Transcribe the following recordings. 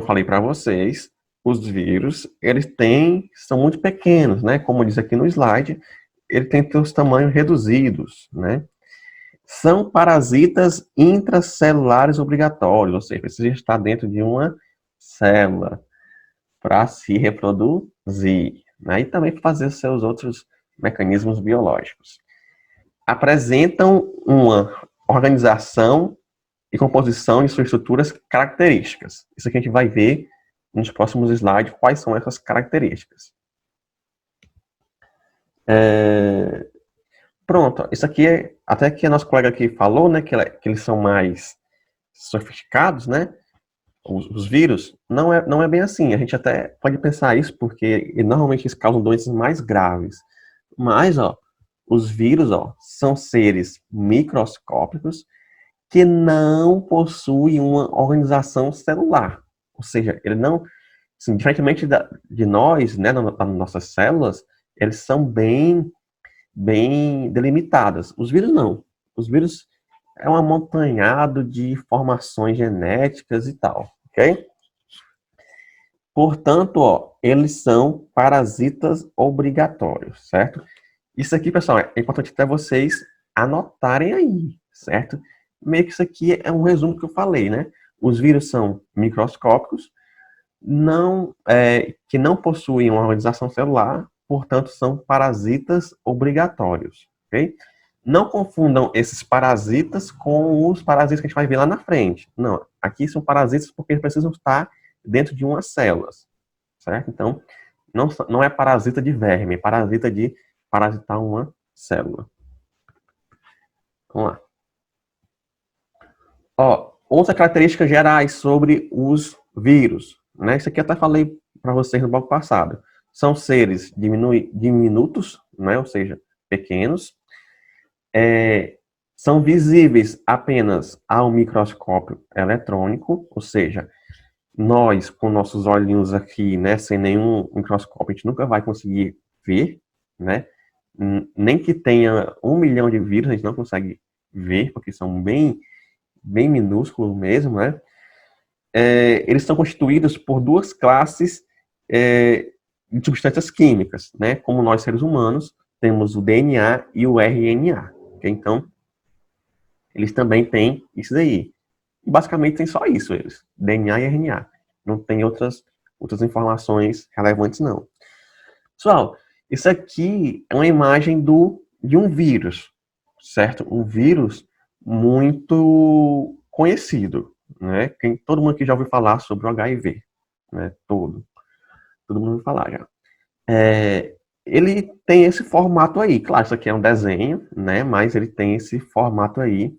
falei para vocês, os vírus, são muito pequenos, né? Como diz aqui no slide, ele tem seus tamanhos reduzidos, né? São parasitas intracelulares obrigatórios, ou seja, precisa estar dentro de uma célula para se reproduzir, né? E também fazer seus outros mecanismos biológicos. Apresentam uma organização e composição de suas estruturas características. Isso aqui a gente vai ver nos próximos slides quais são essas características. Pronto, isso aqui até que a nossa colega aqui falou, né, que eles são mais sofisticados, né, os vírus, não é bem assim. A gente até pode pensar isso porque normalmente eles causam doenças mais graves. Mas, os vírus, são seres microscópicos que não possuem uma organização celular. Ou seja, ele não, assim, diferentemente de nós, né, nas nossas células, eles são bem delimitadas. Os vírus não. Os vírus é um amontoado de informações genéticas e tal, ok? Portanto, eles são parasitas obrigatórios, certo? Isso aqui, pessoal, é importante até vocês anotarem aí, certo? Meio que isso aqui é um resumo que eu falei, né? Os vírus são microscópicos, que não possuem uma organização celular, portanto, são parasitas obrigatórios, ok? Não confundam esses parasitas com os parasitas que a gente vai ver lá na frente. Não, aqui são parasitas porque eles precisam estar dentro de umas células, certo? Então, não é parasita de verme, é parasita de parasitar uma célula. Vamos lá. Outras características gerais sobre os vírus, né? Isso aqui eu até falei para vocês no bloco passado. São seres diminutos, né? Ou seja, pequenos. São visíveis apenas ao microscópio eletrônico, ou seja, nós, com nossos olhinhos aqui, né, sem nenhum microscópio, a gente nunca vai conseguir ver, né? Nem que tenha 1 milhão de vírus, a gente não consegue ver, porque são bem minúsculos mesmo, né? Eles são constituídos por duas classes de substâncias químicas, né? Como nós, seres humanos, temos o DNA e o RNA. Okay? Então, eles também têm isso daí. E basicamente tem só isso, eles. DNA e RNA. Não tem outras informações relevantes, não. Pessoal, isso aqui é uma imagem de um vírus, certo? Um vírus muito conhecido, né? Todo mundo aqui já ouviu falar sobre o HIV, né? Todo mundo ouviu falar já. Ele tem esse formato aí, claro, isso aqui é um desenho, né? Mas ele tem esse formato aí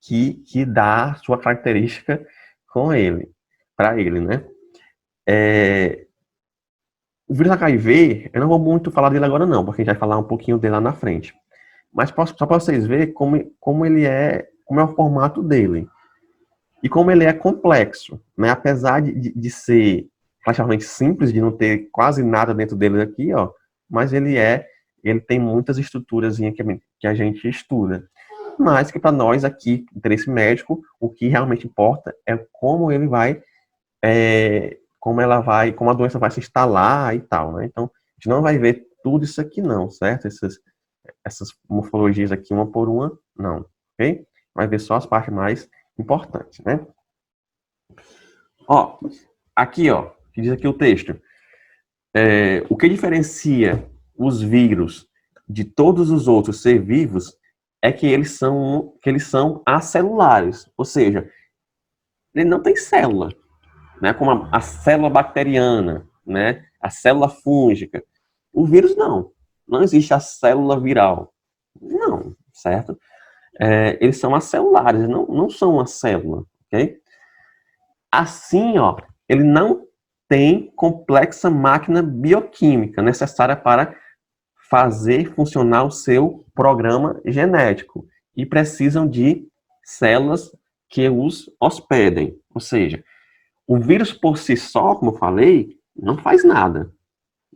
que dá a sua característica para ele, né? O vírus HIV, eu não vou muito falar dele agora não, porque a gente vai falar um pouquinho dele lá na frente. Mas só para vocês verem como é o formato dele. E como ele é complexo, né? Apesar de ser praticamente simples, de não ter quase nada dentro dele aqui, mas ele tem muitas estruturas que a gente estuda. Mas que para nós aqui, interesse médico, o que realmente importa é como ele vai, como a doença vai se instalar e tal, né? Então, a gente não vai ver tudo isso aqui não, certo? Essas morfologias aqui, uma por uma, não, ok? Vai ver só as partes mais importantes, né? Aqui, que diz aqui o texto. O que diferencia os vírus de todos os outros seres vivos é que eles são acelulares, ou seja, ele não tem célula, né? Como a célula bacteriana, né? A célula fúngica. O vírus não existe a célula viral, não, certo? Eles são acelulares, não são uma célula, ok? Assim, ele não tem complexa máquina bioquímica necessária para fazer funcionar o seu programa genético e precisam de células que os hospedem. Ou seja, o vírus por si só, como eu falei, não faz nada,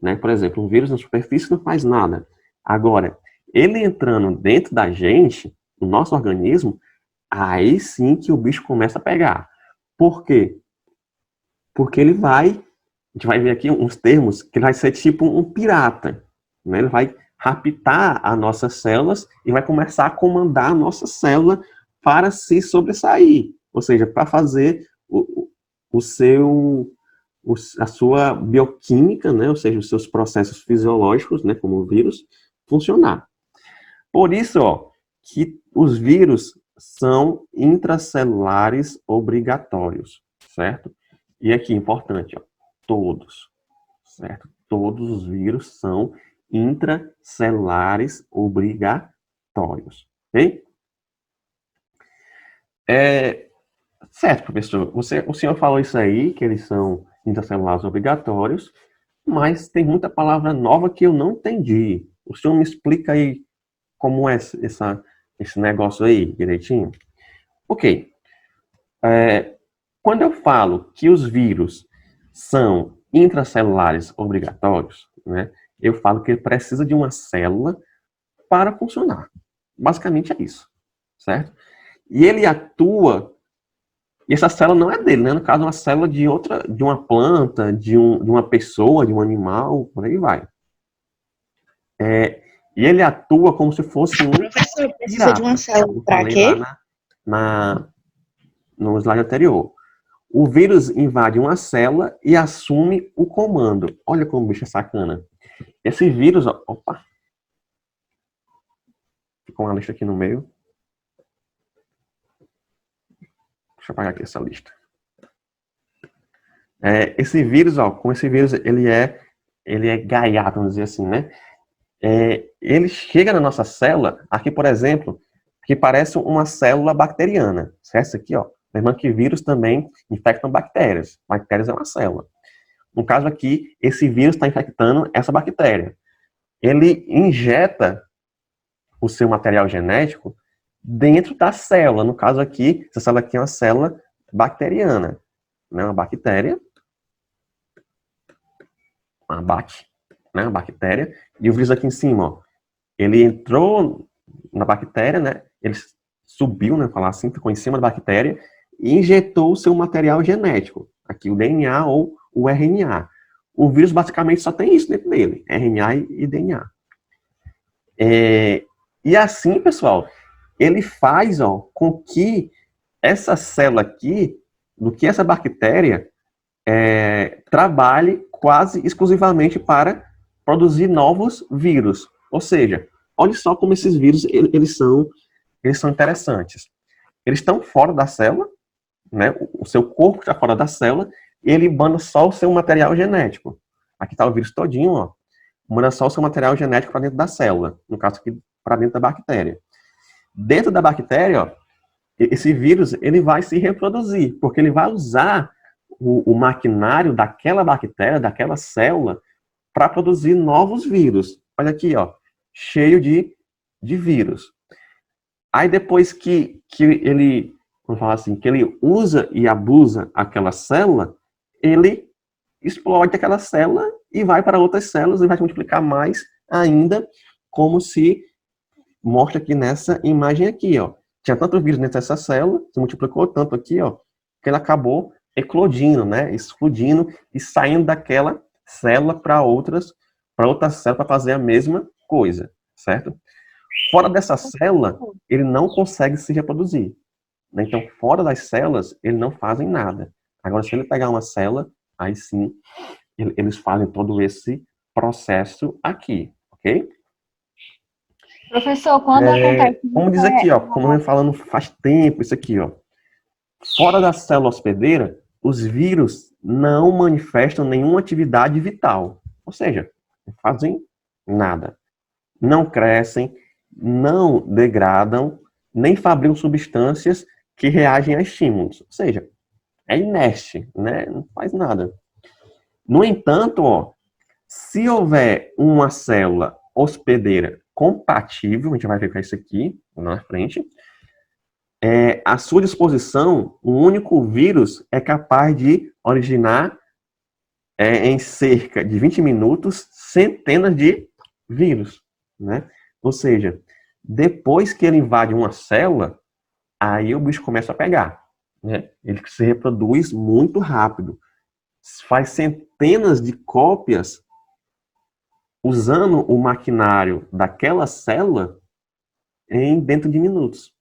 né? Por exemplo, um vírus na superfície não faz nada. Agora, ele entrando dentro da gente, no nosso organismo, aí sim que o bicho começa a pegar. Por quê? Porque ele vai, a gente vai ver aqui uns termos, que ele vai ser tipo um pirata, né? Ele vai raptar as nossas células e vai começar a comandar a nossa célula para se sobressair, ou seja, para fazer o seu, a sua bioquímica, né? Ou seja, os seus processos fisiológicos, né? Como o vírus, funcionar. Por isso, ó, que os vírus são intracelulares obrigatórios, certo? E aqui, importante, ó, todos, certo? Todos os vírus são intracelulares obrigatórios, ok? Certo, professor, o senhor falou isso aí, que eles são intracelulares obrigatórios, mas tem muita palavra nova que eu não entendi. O senhor me explica aí como é esse negócio aí, direitinho? Ok. Quando eu falo que os vírus são intracelulares obrigatórios, né, eu falo que ele precisa de uma célula para funcionar. Basicamente é isso, certo? E ele atua, e essa célula não é dele, né? No caso, uma célula de outra, de uma planta, de uma pessoa, de um animal, por aí vai. E ele atua como se fosse um Professor, precisa de pirata, uma célula como eu para falei lá quê? no slide anterior. O vírus invade uma célula e assume o comando. Olha como o bicho é sacana. Esse vírus, ó, opa, ficou uma lista aqui no meio. Deixa eu apagar aqui essa lista. Esse vírus, ó, com esse vírus, ele é gaiato, vamos dizer assim, né? Ele chega na nossa célula, aqui, por exemplo, que parece uma célula bacteriana. Certo? Aqui, ó. Lembrando que vírus também infectam bactérias. Bactérias é uma célula. No caso aqui, esse vírus está infectando essa bactéria. Ele injeta o seu material genético dentro da célula. No caso aqui, essa célula aqui é uma célula bacteriana. Né? Uma bactéria. Uma bactéria. E o vírus aqui em cima, ó, ele entrou na bactéria, né? Ele subiu, né? Falar assim, ficou em cima da bactéria e injetou o seu material genético. Aqui o DNA ou o RNA. O vírus basicamente só tem isso dentro dele, RNA e DNA. E assim, pessoal, ele faz, ó, com que essa célula aqui, do que essa bactéria, trabalhe quase exclusivamente para produzir novos vírus. Ou seja, olha só como esses vírus eles são interessantes. Eles estão fora da célula, né? O seu corpo está fora da célula, e ele manda só o seu material genético. Aqui está o vírus todinho, ó. Manda só o seu material genético para dentro da célula, no caso aqui, para dentro da bactéria. Dentro da bactéria, ó, esse vírus ele vai se reproduzir, porque ele vai usar o maquinário daquela bactéria, daquela célula, para produzir novos vírus. Olha aqui, ó, cheio de vírus. Aí depois que ele, vamos falar assim, que ele usa e abusa aquela célula, ele explode aquela célula e vai para outras células e vai se multiplicar mais ainda, como se mostra aqui nessa imagem aqui, ó. Tinha tanto vírus dentro dessa célula, se multiplicou tanto aqui, ó, que ele acabou eclodindo, né, explodindo e saindo daquela célula para outra célula para fazer a mesma coisa, certo? Fora dessa célula, ele não consegue se reproduzir. Né? Então, fora das células, eles não fazem nada. Agora, se ele pegar uma célula, aí sim, eles fazem todo esse processo aqui, ok? Professor, quando acontece Como isso, diz aqui, ó, como eu venho falando faz tempo, isso aqui, ó. Fora da célula hospedeira, os vírus não manifestam nenhuma atividade vital. Ou seja, não fazem nada. Não crescem, não degradam, nem fabricam substâncias que reagem a estímulos. Ou seja, é inerte, né? Não faz nada. No entanto, ó, se houver uma célula hospedeira compatível, a gente vai ver com isso aqui na frente, à sua disposição, um único vírus é capaz de originar, em cerca de 20 minutos, centenas de vírus, né? Ou seja, depois que ele invade uma célula, aí o bicho começa a pegar, né? Ele se reproduz muito rápido. faz centenas de cópias usando o maquinário daquela célula dentro de minutos,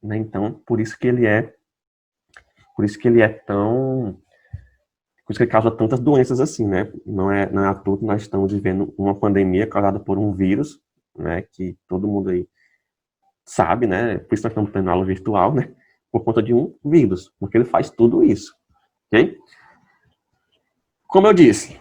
né? Então, por isso que ele é tão, por isso que ele causa tantas doenças assim, né? Não é à toa que nós estamos vivendo uma pandemia causada por um vírus, né? Que todo mundo aí sabe, né? Por isso nós estamos tendo aula virtual, né? Por conta de um vírus, porque ele faz tudo isso, ok? Como eu disse,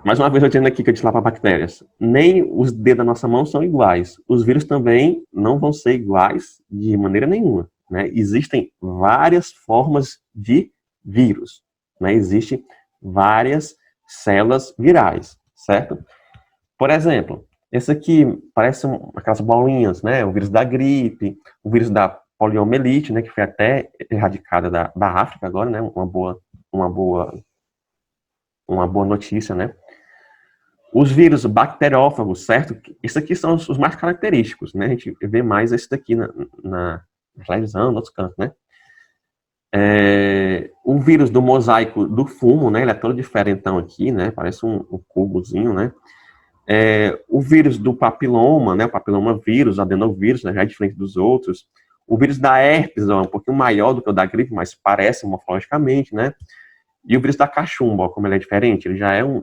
mais uma vez eu dizendo aqui que eu disse lá para bactérias, nem os dedos da nossa mão são iguais. Os vírus também não vão ser iguais de maneira nenhuma, né? Existem várias formas de vírus, né? Existem várias células virais, certo? Por exemplo, esse aqui parece aquelas bolinhas, né? O vírus da gripe, o vírus da poliomielite, né? Que foi até erradicada da África agora, né? Uma boa notícia, né? Os vírus bacteriófagos, certo? Esses aqui são os mais característicos, né? A gente vê mais esse daqui na televisão, nos outros cantos, né? O vírus do mosaico do fumo, né? Ele é todo diferentão aqui, né? Parece um cubozinho, né? O vírus do papiloma, né? O papiloma vírus, adenovírus, né? Já é diferente dos outros. O vírus da herpes é um pouquinho maior do que o da gripe, mas parece morfologicamente, né? E o vírus da cachumba, como ele é diferente, ele já é um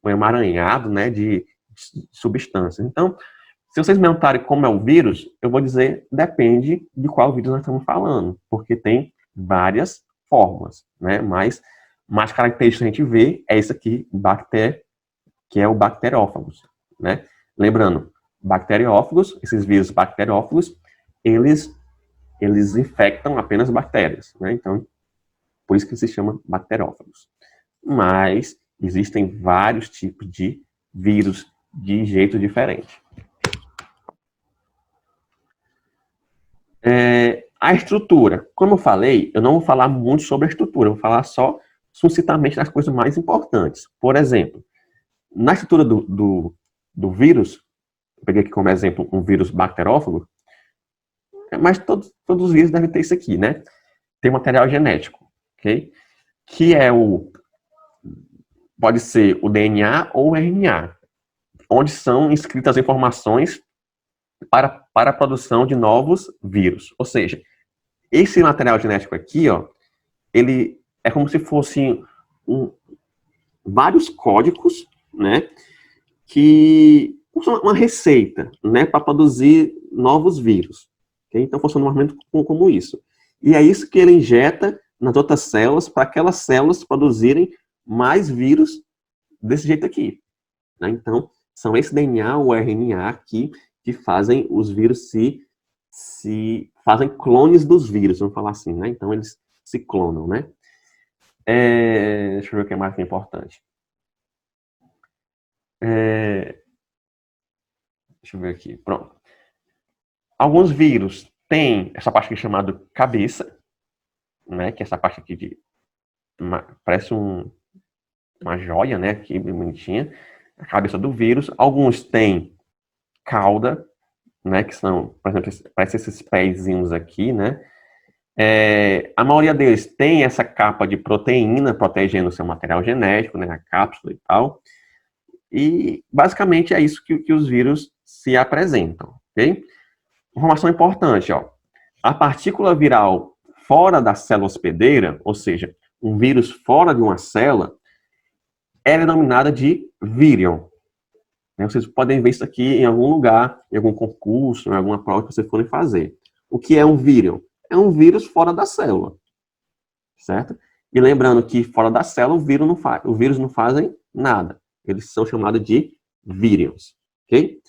emaranhado, né, de substâncias. Então, se vocês me perguntarem como é o vírus, eu vou dizer, depende de qual vírus nós estamos falando, porque tem várias formas, né, mas mais característica que a gente vê é esse aqui, que é o bacteriófagos, né. Lembrando, bacteriófagos, esses vírus bacteriófagos, eles infectam apenas bactérias, né, então, por isso que se chama bacteriófagos. Mas existem vários tipos de vírus de jeito diferente. A estrutura. Como eu falei, eu não vou falar muito sobre a estrutura, eu vou falar só sucintamente das coisas mais importantes. Por exemplo, na estrutura do vírus, eu peguei aqui como exemplo um vírus bacteriófago, mas todos os vírus devem ter isso aqui, né? Tem material genético, ok? Que é pode ser o DNA ou o RNA, onde são inscritas as informações para a produção de novos vírus. Ou seja, esse material genético aqui, ó, ele é como se fosse vários códigos, né, que são uma receita, né, para produzir novos vírus. Okay? Então, funciona mais ou menos como isso. E é isso que ele injeta nas outras células, para aquelas células produzirem mais vírus desse jeito aqui. Né? Então, são esse DNA ou RNA aqui que fazem os vírus fazem clones dos vírus, vamos falar assim, né? Então, eles se clonam, né? Deixa eu ver o que mais que é importante. Deixa eu ver aqui, pronto. Alguns vírus têm essa parte aqui chamada cabeça, né? Que é essa parte aqui parece uma joia, né? Aqui, bem bonitinha. A cabeça do vírus. Alguns têm cauda, né? Que são, por exemplo, parece esses pezinhos aqui, né? A maioria deles tem essa capa de proteína protegendo o seu material genético, né? A cápsula e tal. E, basicamente, é isso que os vírus se apresentam, ok? Informação importante, ó. A partícula viral fora da célula hospedeira, ou seja, um vírus fora de uma célula, é denominada de vírion. Vocês podem ver isso aqui em algum lugar, em algum concurso, em alguma prova que vocês forem fazer. O que é um vírion? É um vírus fora da célula, certo? E lembrando que fora da célula, o vírus não fazem nada. Eles são chamados de vírions, ok?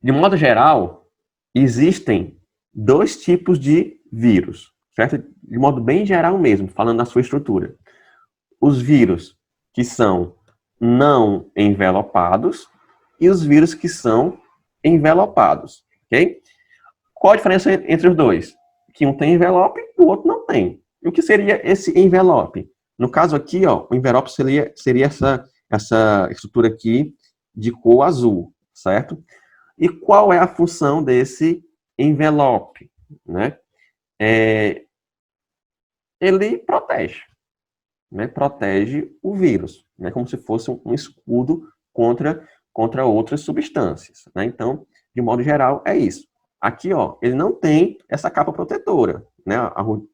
De modo geral, existem dois tipos de vírus, certo? De modo bem geral mesmo, falando da sua estrutura. Os vírus que são não envelopados e os vírus que são envelopados, ok? Qual a diferença entre os dois? Que um tem envelope e o outro não tem. E o que seria esse envelope? No caso aqui, ó, o envelope seria essa estrutura aqui de cor azul, certo? E qual é a função desse envelope, né? ele protege, né? Protege o vírus, né? Como se fosse um escudo contra outras substâncias, né? Então, de modo geral, é isso. Aqui, ó, ele não tem essa capa protetora, né?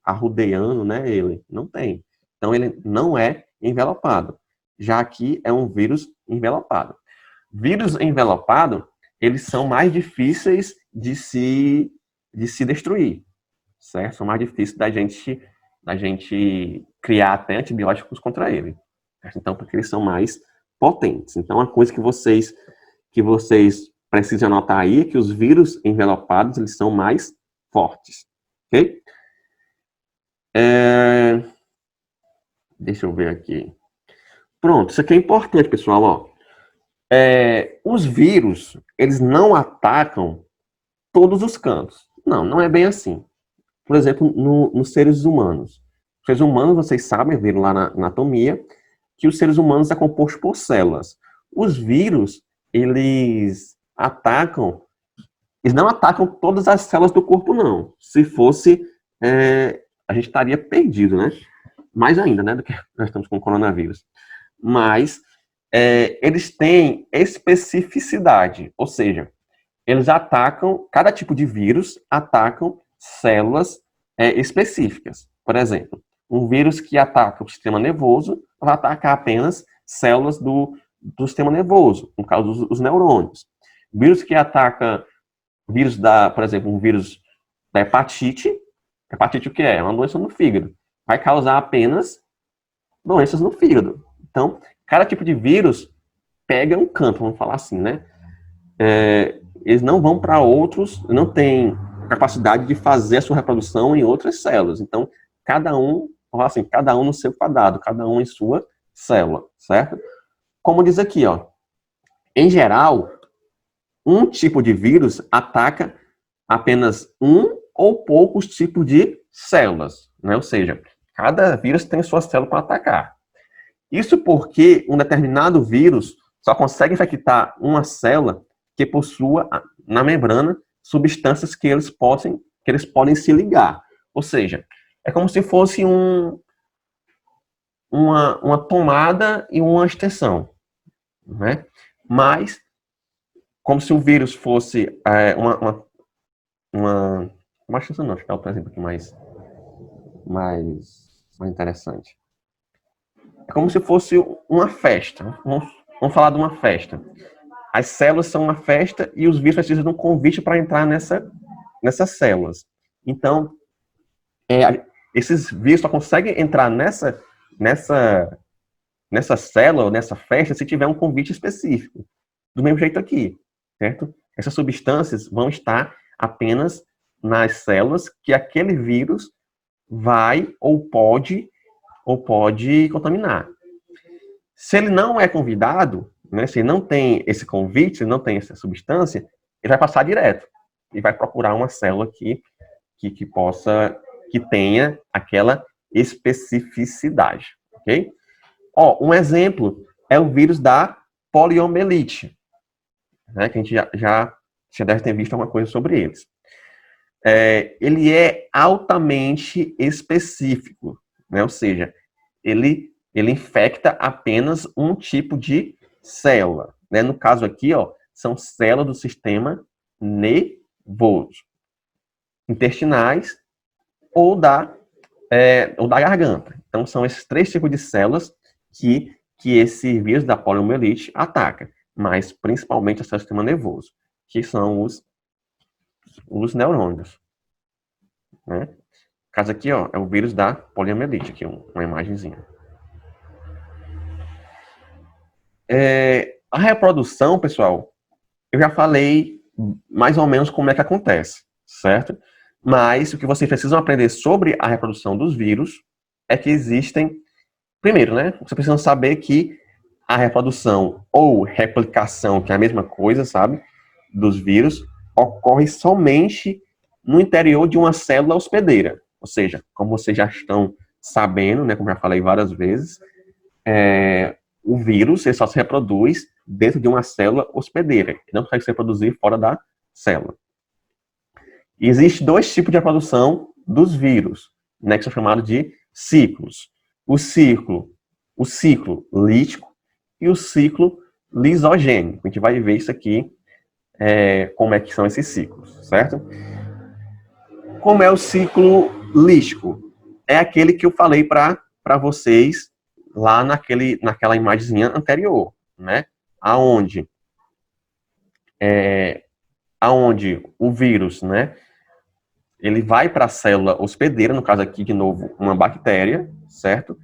Arrodeando, né? Ele não tem. Então, ele não é envelopado. Já aqui é um vírus envelopado. Vírus envelopado, eles são mais difíceis de se destruir, certo? São mais difíceis da gente criar até antibióticos contra ele. Certo? Então, porque eles são mais potentes. Então, a coisa que vocês precisam anotar aí é que os vírus envelopados, eles são mais fortes. Ok? Deixa eu ver aqui. Pronto, isso aqui é importante, pessoal. Ó. Os vírus, eles não atacam todos os campos. Não, não é bem assim. Por exemplo, nos seres humanos. Os seres humanos, vocês sabem, viram lá na anatomia, que os seres humanos é composto por células. Os vírus, eles não atacam todas as células do corpo, não. Se fosse, a gente estaria perdido, né? Mais ainda, né, do que nós estamos com o coronavírus. Mas eles têm especificidade, ou seja, eles atacam, cada tipo de vírus atacam células específicas. Por exemplo, um vírus que ataca o sistema nervoso vai atacar apenas células do sistema nervoso, no caso os neurônios. Vírus que ataca, por exemplo, um vírus da hepatite o que é? É uma doença no fígado. Vai causar apenas doenças no fígado. Então, cada tipo de vírus pega um campo, vamos falar assim, né? Eles não vão para outros, não têm capacidade de fazer a sua reprodução em outras células. Então, cada um no seu quadrado, cada um em sua célula, certo? Como diz aqui, ó, em geral, um tipo de vírus ataca apenas um ou poucos tipos de células, né? Ou seja, cada vírus tem sua célula para atacar. Isso porque um determinado vírus só consegue infectar uma célula que possua na membrana substâncias que eles podem se ligar. Ou seja, é como se fosse uma tomada e uma extensão, né? Mas, como se o vírus fosse uma extensão, não, deixa eu dar um exemplo aqui mais interessante. É como se fosse uma festa. Vamos falar de uma festa. As células são uma festa e os vírus precisam de um convite para entrar nessas células. Então, esses vírus só conseguem entrar nessa célula ou nessa festa se tiver um convite específico. Do mesmo jeito aqui, certo? Essas substâncias vão estar apenas nas células que aquele vírus vai ou pode contaminar. Se ele não é convidado, né, se ele não tem esse convite, se ele não tem essa substância, ele vai passar direto e vai procurar uma célula que tenha aquela especificidade, ok? Ó, um exemplo é o vírus da poliomielite, né, que a gente já deve ter visto alguma coisa sobre eles. Ele é altamente específico, né, ou seja, ele infecta apenas um tipo de célula, né? No caso aqui, ó, são células do sistema nervoso, intestinais ou da garganta. Então, são esses 3 tipos de células que esse vírus da poliomielite ataca, mas principalmente o sistema nervoso, que são os neurônios, né? No caso aqui, ó, é o vírus da poliomielite, aqui uma imagenzinha. A reprodução, pessoal, eu já falei mais ou menos como é que acontece, certo? Mas o que vocês precisam aprender sobre a reprodução dos vírus é que existem, primeiro, né? Vocês precisam saber que a reprodução ou replicação, que é a mesma coisa, sabe? Dos vírus, ocorre somente no interior de uma célula hospedeira. Ou seja, como vocês já estão sabendo, né? Como já falei várias vezes, o vírus ele só se reproduz dentro de uma célula hospedeira, que não consegue se reproduzir fora da célula. E existe 2 tipos de reprodução dos vírus, né, que são chamados de ciclos. O ciclo lítico e o ciclo lisogênico. A gente vai ver isso aqui, como é que são esses ciclos, certo? Como é o ciclo lítico? É aquele que eu falei para vocês lá naquela imagenzinha anterior, né? Aonde o vírus, né? Ele vai para a célula hospedeira, no caso aqui, de novo, uma bactéria, certo?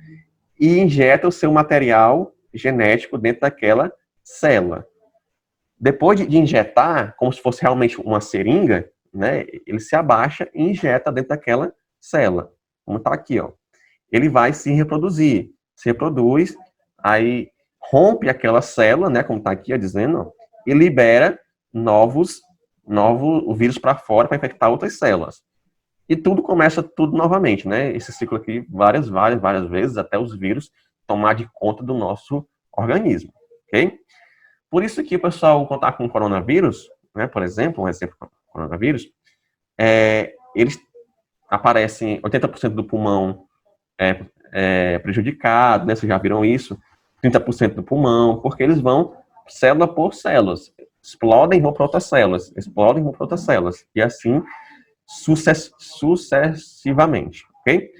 E injeta o seu material genético dentro daquela célula. Depois de injetar, como se fosse realmente uma seringa, né? Ele se abaixa e injeta dentro daquela célula. Como está aqui, ó. Ele vai se reproduzir. Se reproduz, aí rompe aquela célula, né? Como está aqui, ó, dizendo, ó, e libera o vírus para fora para infectar outras células. E tudo começa tudo novamente, né? Esse ciclo aqui várias vezes, até os vírus tomar de conta do nosso organismo, ok? Por isso que o pessoal, quando está com coronavírus, né, por exemplo, um exemplo com coronavírus, eles aparecem 80% do pulmão prejudicado, né? Vocês já viram isso? 30% do pulmão, porque eles vão célula por células, explodem e vão para outras células, explodem e vão para outras células, e assim sucessivamente, ok?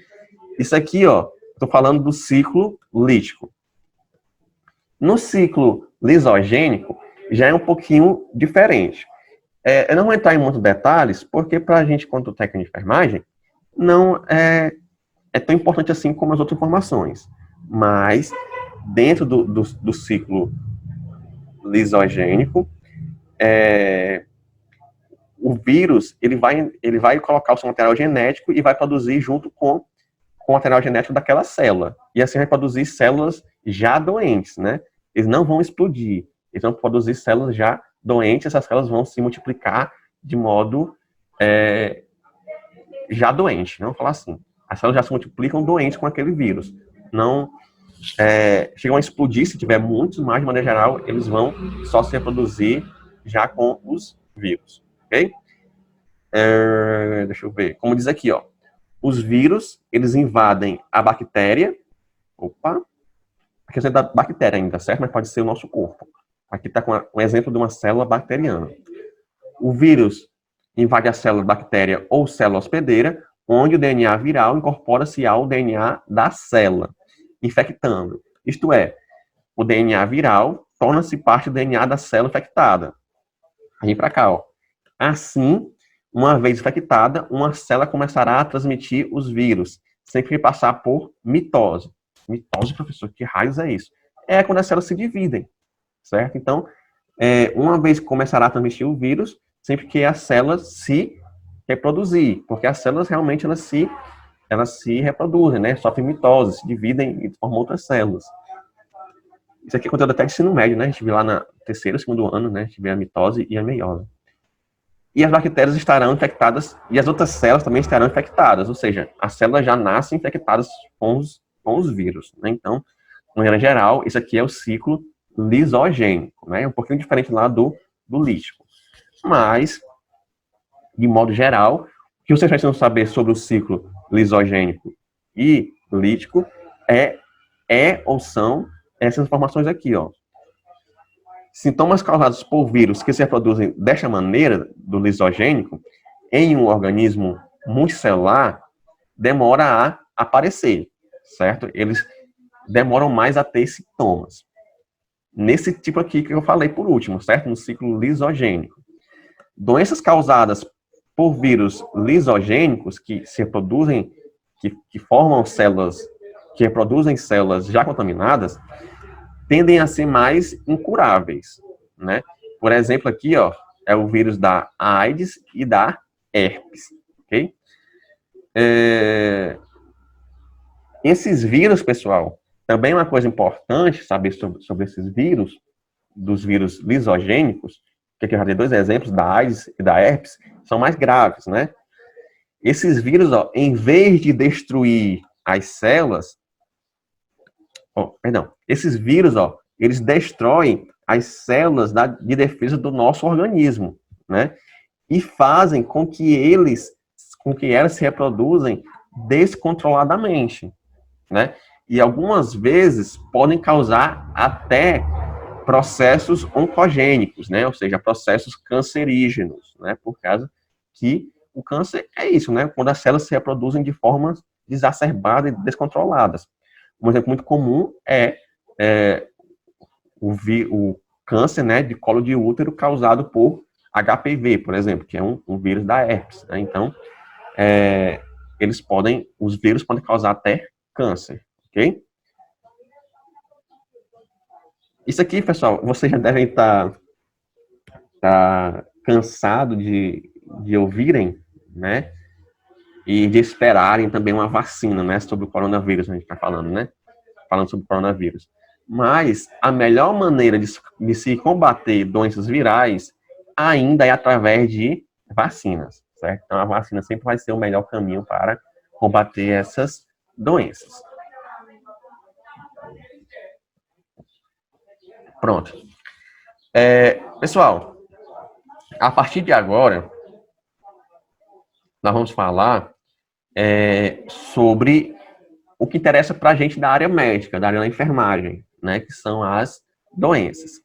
Isso aqui, ó, estou falando do ciclo lítico. No ciclo lisogênico, já é um pouquinho diferente. Eu não vou entrar em muitos detalhes, porque para a gente, quanto técnico de enfermagem, não é tão importante assim como as outras informações. Mas, dentro do ciclo lisogênico, o vírus ele vai colocar o seu material genético e vai produzir junto com o material genético daquela célula. E assim vai produzir células já doentes, né? Eles não vão explodir, eles vão produzir células já doentes, essas células vão se multiplicar de modo já doente, vamos falar assim. As células já se multiplicam doentes com aquele vírus. Não chegam a explodir, se tiver muitos, mas de maneira geral, eles vão só se reproduzir já com os vírus, ok? Deixa eu ver. Como diz aqui, ó. Os vírus, eles invadem a bactéria. Opa! Aqui é da bactéria ainda, certo? Mas pode ser o nosso corpo. Aqui está com um exemplo de uma célula bacteriana. O vírus invade a célula bactéria ou célula hospedeira, onde o DNA viral incorpora-se ao DNA da célula, infectando. Isto é, o DNA viral torna-se parte do DNA da célula infectada. Vem para cá, ó. Assim, uma vez infectada, uma célula começará a transmitir os vírus, sem que passar por mitose. Mitose, professor, que raios é isso? É quando as células se dividem, certo? Então, uma vez que começará a transmitir o vírus, sempre que as células se reproduzir, porque as células realmente elas se reproduzem, né? Sofrem mitose, se dividem e formam outras células. Isso aqui é conteúdo até de ensino médio, né? A gente vê lá no terceiro, segundo ano, né? A gente vê a mitose e a meiose. E as bactérias estarão infectadas, e as outras células também estarão infectadas, ou seja, as células já nascem infectadas com os vírus, né? Então, de maneira geral, isso aqui é o ciclo lisogênico, né? Um pouquinho diferente lá do lítico. Mas, de modo geral, o que vocês precisam saber sobre o ciclo lisogênico e lítico ou são essas informações aqui, ó. Sintomas causados por vírus que se reproduzem desta maneira, do lisogênico, em um organismo multicelular, demora a aparecer, certo? Eles demoram mais a ter sintomas. Nesse tipo aqui que eu falei por último, certo? No ciclo lisogênico. Doenças causadas por vírus lisogênicos que se reproduzem, que formam células, que reproduzem células já contaminadas, tendem a ser mais incuráveis, né? Por exemplo, aqui, ó, é o vírus da AIDS e da herpes, ok? Esses vírus, pessoal, também é uma coisa importante saber sobre esses vírus, dos vírus lisogênicos, que aqui eu já dei 2 exemplos, da AIDS e da herpes, são mais graves, né? Esses vírus, ó, em vez de destruir as células, esses vírus, ó, eles destroem as células de defesa do nosso organismo, né? E fazem com que elas se reproduzem descontroladamente, né? E algumas vezes podem causar até processos oncogênicos, né? Ou seja, processos cancerígenos, né? Por causa que o câncer é isso, né? Quando as células se reproduzem de formas exacerbadas e descontroladas. Um exemplo muito comum é o câncer, né, de colo de útero causado por HPV, por exemplo, que é um vírus da herpes, né? Então, os vírus podem causar até câncer, ok? Isso aqui, pessoal, vocês já devem estar cansado de ouvirem, né? E de esperarem também uma vacina, né? Sobre o coronavírus, a gente está falando, né? Falando sobre o coronavírus. Mas a melhor maneira de se combater doenças virais ainda é através de vacinas, certo? Então a vacina sempre vai ser o melhor caminho para combater essas doenças. Pronto. Pessoal, a partir de agora, nós vamos falar sobre o que interessa para a gente da área médica, da área da enfermagem, né? Que são as doenças.